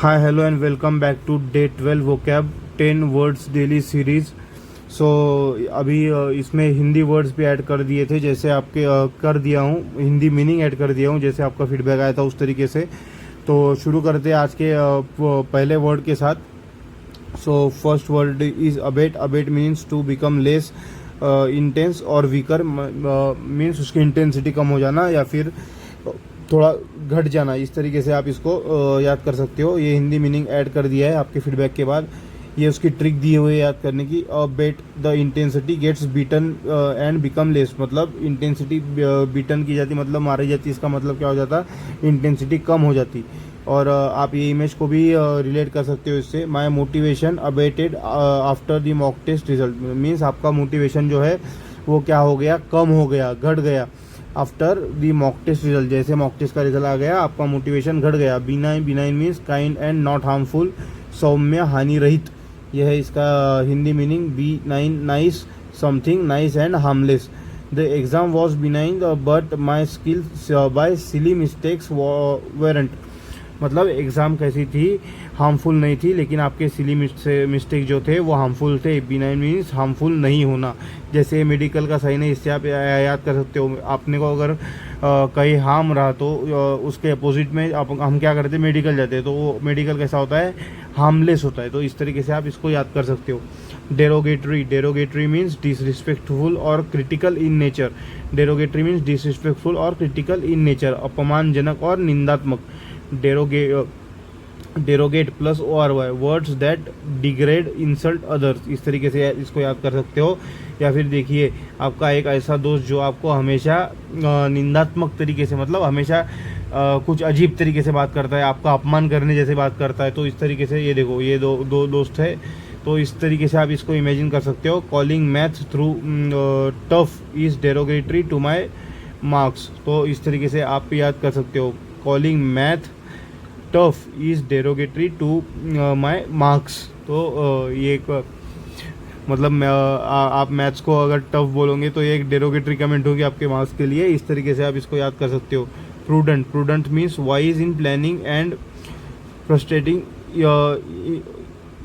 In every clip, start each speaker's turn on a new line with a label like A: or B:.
A: Hi, hello, and welcome back to Day 12 Vocab 10 Words Daily Series. सो अभी इसमें Hindi words भी add कर दिए थे, जैसे आपके कर दिया हूँ, हिंदी मीनिंग ऐड कर दिया हूँ, जैसे आपका फीडबैक आया था उस तरीके से। तो शुरू करते हैं आज के पहले वर्ड के साथ। So first word is abate. Abate means to become less intense और वीकर, मीन्स उसकी इंटेंसिटी कम हो जाना या फिर थोड़ा घट जाना। इस तरीके से आप इसको याद कर सकते हो। ये हिंदी मीनिंग ऐड कर दिया है आपके फीडबैक के बाद। ये उसकी ट्रिक दी हुई है याद करने की। Abate the intensity gets beaten and become less, मतलब इंटेंसिटी बीटन की जाती मतलब मारी जाती। इसका मतलब क्या हो जाता, इंटेंसिटी कम हो जाती। और आप ये इमेज को भी रिलेट कर सकते हो इससे। My motivation abated after the mock test result, means आपका मोटिवेशन जो है वो क्या हो गया, कम हो गया, घट गया। After the mock test result, जैसे मॉक टेस्ट का रिजल्ट आ गया आपका मोटिवेशन घट गया। Benign, benign means kind and not harmful, सौम्य, हानि रहित। यह है इसका Hindi meaning. Benign, nice, something nice and harmless. The exam was benign but my skills by silly mistakes weren't, मतलब एग्ज़ाम कैसी थी, हार्मफुल नहीं थी, लेकिन आपके सिली मिस्टेक जो थे वो हार्मफुल थे। बिनाइन मीन्स हार्मफुल नहीं होना। जैसे मेडिकल का साइन है, इससे आप याद कर सकते हो। आपने को अगर कहीं हार्म रहा तो उसके अपोजिट में हम क्या करते हैं, मेडिकल जाते हैं, तो वो मेडिकल कैसा होता है, हार्मलेस होता है। तो इस तरीके से आप इसको याद कर सकते हो। डेरोगेटरी, डेरोगेटरी मीन्स डिसरिस्पेक्टफुल और critical in nature. Derogatory means disrespectful और क्रिटिकल इन नेचर, अपमानजनक और निंदात्मक। Derogate plus ORY, words that degrade, insult others. इस तरीके से इसको याद कर सकते हो। या फिर देखिए, आपका एक ऐसा दोस्त जो आपको हमेशा निंदात्मक तरीके से, मतलब हमेशा कुछ अजीब तरीके से बात करता है, आपका अपमान करने जैसे बात करता है, तो इस तरीके से ये देखो, ये दो दोस्त है, तो इस तरीके से आप इसको इमेजिन कर सकते हो। Calling math through tough is derogatory to my marks, तो इस तरीके से आप याद कर सकते हो। Calling math tough is derogatory to my marks, तो ये एक मतलब आप मैथ्स को अगर टफ बोलोगे तो ये एक डेरोगेटरी कमेंट होगी आपके मार्क्स के लिए। इस तरीके से आप इसको याद कर सकते हो। Prudent, prudent means wise in planning and frustrating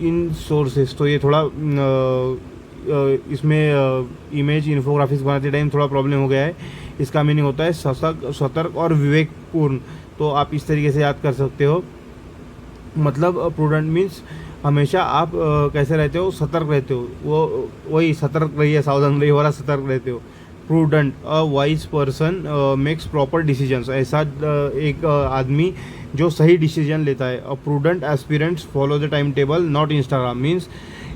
A: in sources, तो ये थोड़ा इसमें इमेज इन्फोग्राफिक्स बनाते टाइम थोड़ा प्रॉब्लम हो गया है। इसका मीनिंग होता है सतर्क और विवेकपूर्ण, तो आप इस तरीके से याद कर सकते हो। मतलब प्रूडेंट मीन्स हमेशा आप कैसे रहते हो, सतर्क रहते हो, वो वही सतर्क रहिए, सावधान रहिए वाला सतर्क रहते हो। Prudent, a wise person makes proper decisions, ऐसा एक आदमी जो सही डिसीजन लेता है। अ prudent aspirants follow the time table not Instagram, means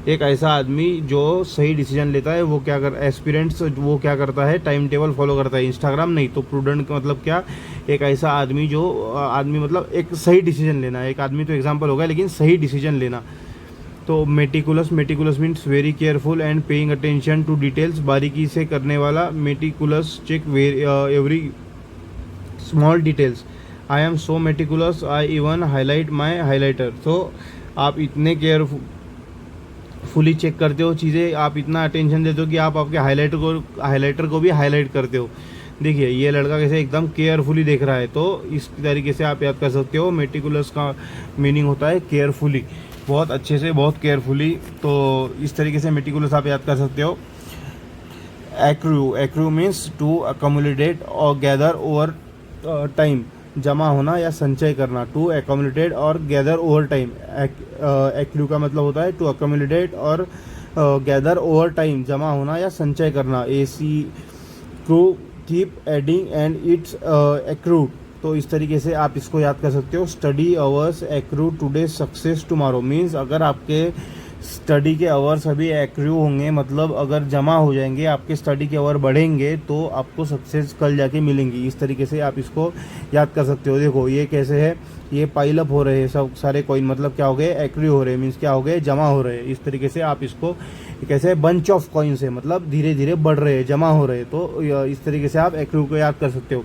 A: एक ऐसा आदमी जो सही डिसीजन लेता है वो क्या कर, एस्पिरेंट्स वो क्या करता है, टाइम टेबल फॉलो करता है, इंस्टाग्राम नहीं। तो प्रूडेंट का मतलब क्या, एक ऐसा आदमी जो आदमी मतलब एक सही डिसीजन लेना। एक आदमी तो एग्जाम्पल होगा, लेकिन सही डिसीजन लेना। तो meticulous, meticulous means very careful and paying attention to details, बारीकी से करने वाला। Meticulous check every small details. I am so meticulous I even highlight my highlighter, तो आप इतने फुली चेक करते हो चीज़ें, आप इतना अटेंशन देते हो कि आप आपके हाईलाइटर को भी हाईलाइट करते हो। देखिए ये लड़का कैसे एकदम केयरफुली देख रहा है, तो इस तरीके से आप याद कर सकते हो। मेटिकुलस का मीनिंग होता है केयरफुली, बहुत अच्छे से, बहुत केयरफुली, तो इस तरीके से मेटिकुलस आप याद कर सकते हो। Accrue, accrue means to accommodate और गैदर ओवर टाइम, जमा होना या संचय करना। टू अकोमोडेट और गैदर ओवर टाइम। एक्रू का मतलब होता है टू अकोमोडेट और गैदर ओवर टाइम, जमा होना या संचय करना। AC crew keep adding and it's accrued, तो इस तरीके से आप इसको याद कर सकते हो। Study hours accrue today success tomorrow, means अगर आपके स्टडी के आवर्स अभी एक्रू होंगे, मतलब अगर जमा हो जाएंगे, आपके स्टडी के आवर बढ़ेंगे, तो आपको सक्सेस कल जाके मिलेंगी। इस तरीके से आप इसको याद कर सकते हो। देखो ये कैसे है, ये पाइल अप हो रहे हैं सब सारे कॉइन, मतलब क्या हो गए, एक्रू हो रहे हैं, मीन्स क्या हो गए, जमा हो रहे हैं। इस तरीके से आप इसको कैसे, बंच ऑफ कॉइन्स है, मतलब धीरे धीरे बढ़ रहे हैं, जमा हो रहे हैं, तो इस तरीके से आप एक्रू को याद कर सकते हो।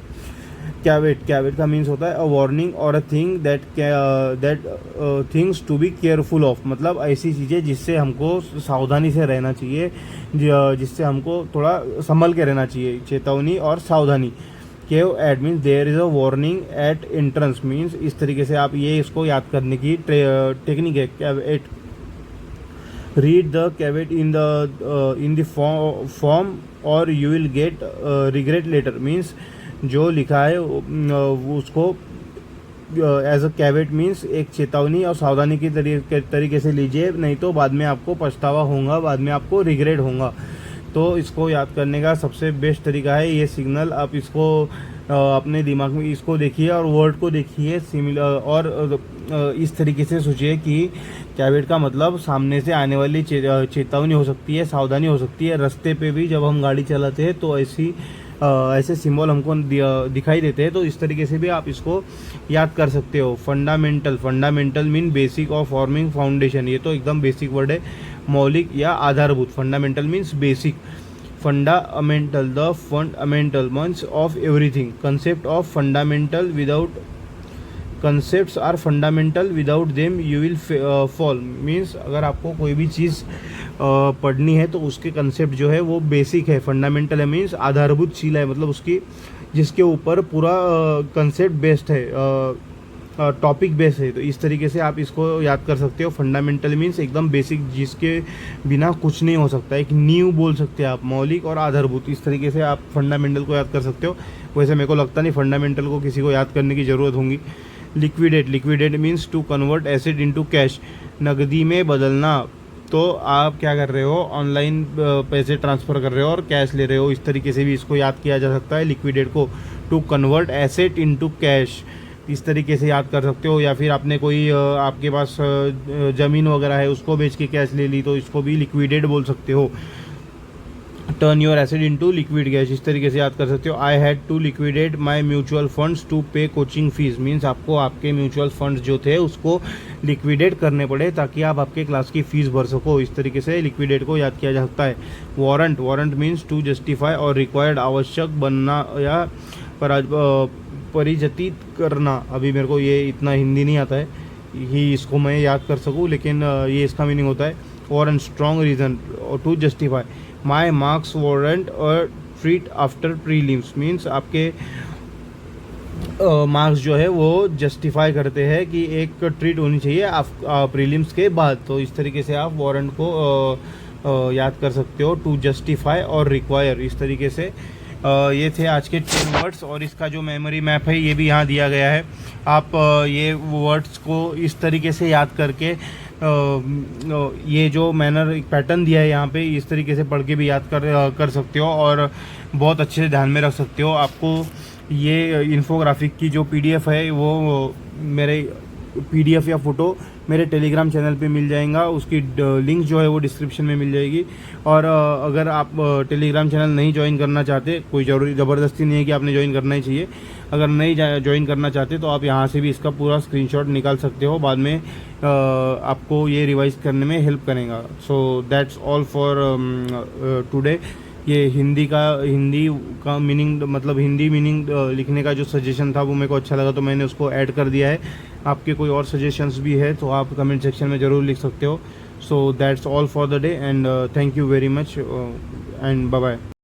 A: कैवेट, कैवेट का मीन्स होता है अ वार्निंग और a thing that things to be careful of, मतलब ऐसी चीज़ें जिससे हमको सावधानी से रहना चाहिए, जिससे हमको थोड़ा संभल के रहना चाहिए। चेतावनी और सावधानी। Caveat means there is a warning at entrance means इस तरीके से आप ये इसको याद करने की टेक्निक है। Caveat, read the caveat in the form और you will get regret letter means जो लिखा है उसको एज अ कैवेट मीन्स एक चेतावनी और सावधानी की तरीके से लीजिए, नहीं तो बाद में आपको पछतावा होगा, बाद में आपको रिग्रेट होगा। तो इसको याद करने का सबसे बेस्ट तरीका है ये सिग्नल। आप इसको अपने दिमाग में इसको देखिए और वर्ड को देखिए सिमिलर, और इस तरीके से सोचिए कि कैवेट का मतलब सामने से आने वाली चेतावनी हो सकती है, सावधानी हो सकती है। रास्ते पे भी जब हम गाड़ी चलाते हैं तो ऐसे सिंबल हमको दिखाई देते हैं, तो इस तरीके से भी आप इसको याद कर सकते हो। Fundamental, fundamental mean basic of forming foundation, ये तो एकदम बेसिक वर्ड है, मौलिक या आधारभूत। Fundamental means basic, fundamental the fundamental means of everything. Concept of fundamental without concepts are fundamental without them you will fall means अगर आपको कोई भी चीज़ पढ़नी है तो उसके कंसेप्ट जो है वो बेसिक है। फंडामेंटल है मीन्स आधारभूत शील है, मतलब उसकी जिसके ऊपर पूरा कंसेप्ट बेस्ड है, टॉपिक बेस्ड है। तो इस तरीके से आप इसको याद कर सकते हो। फंडामेंटल मीन्स एकदम बेसिक, जिसके बिना कुछ नहीं हो सकता, एक नींव बोल सकते हैं आप, मौलिक और आधारभूत। इस तरीके से आप फंडामेंटल को याद कर सकते हो। वैसे मेरे को लगता नहीं फंडामेंटल को किसी को याद करने की ज़रूरत होगी। Liquidate, liquidate means to convert asset into cash, नकदी में बदलना। तो आप क्या कर रहे हो, ऑनलाइन पैसे ट्रांसफ़र कर रहे हो और कैश ले रहे हो, इस तरीके से भी इसको याद किया जा सकता है लिक्विडेट को। To convert asset into cash, इस तरीके से याद कर सकते हो। या फिर आपने कोई आपके पास ज़मीन वगैरह है उसको बेच के कैश ले ली, तो इसको भी लिक्विडेट बोल सकते हो। Turn your asset into liquid cash, इस तरीके से याद कर सकते हो। I had to liquidate my mutual funds to pay coaching fees means आपको आपके म्यूचुअल फंड्स जो थे उसको लिक्विडेट करने पड़े ताकि आप आपके क्लास की फ़ीस भर सको। इस तरीके से लिक्विडेट को याद किया जा सकता है। Warrant, warrant means to justify और रिक्वायर्ड, आवश्यक बनना या परिजतित करना। अभी मेरे को ये इतना हिंदी नहीं आता है ही इसको मैं याद कर सकूँ, लेकिन ये इसका मीनिंग होता है। Warrant, strong reason to justify. My marks warrant और ट्रीट आफ्टर प्रीलिम्स मीन्स आपके मार्क्स जो है वो जस्टिफाई करते हैं कि एक ट्रीट होनी चाहिए प्रीलिम्स के बाद। तो इस तरीके से आप वारंट को याद कर सकते हो। टू जस्टिफाई और रिक्वायर, इस तरीके से ये थे आज के 10 वर्ड्स। और इसका जो मेमोरी मैप है ये भी यहाँ दिया गया है। आप ये वर्ड्स को इस तरीके से याद करके ये जो मैनर एक पैटर्न दिया है यहाँ पे, इस तरीके से पढ़ के भी याद कर सकते हो और बहुत अच्छे से ध्यान में रख सकते हो। आपको ये इन्फोग्राफिक की जो PDF है वो मेरे PDF या फ़ोटो मेरे टेलीग्राम चैनल पे मिल जाएगा, उसकी लिंक जो है वो डिस्क्रिप्शन में मिल जाएगी। और अगर आप टेलीग्राम चैनल नहीं ज्वाइन करना चाहते, कोई ज़बरदस्ती नहीं है कि आपने ज्वाइन करना ही चाहिए, अगर नहीं ज्वाइन करना चाहते तो आप यहाँ से भी इसका पूरा स्क्रीनशॉट निकाल सकते हो, बाद में आपको ये रिवाइज करने में हेल्प करेगा। सो दैट्स ऑल फॉर टुडे। ये हिंदी का मीनिंग, मतलब हिंदी मीनिंग लिखने का जो सजेशन था वो मेरे को अच्छा लगा तो मैंने उसको ऐड कर दिया है। आपके कोई और सजेशंस भी है तो आप कमेंट सेक्शन में ज़रूर लिख सकते हो। So that's all for the day and thank you very much and bye bye.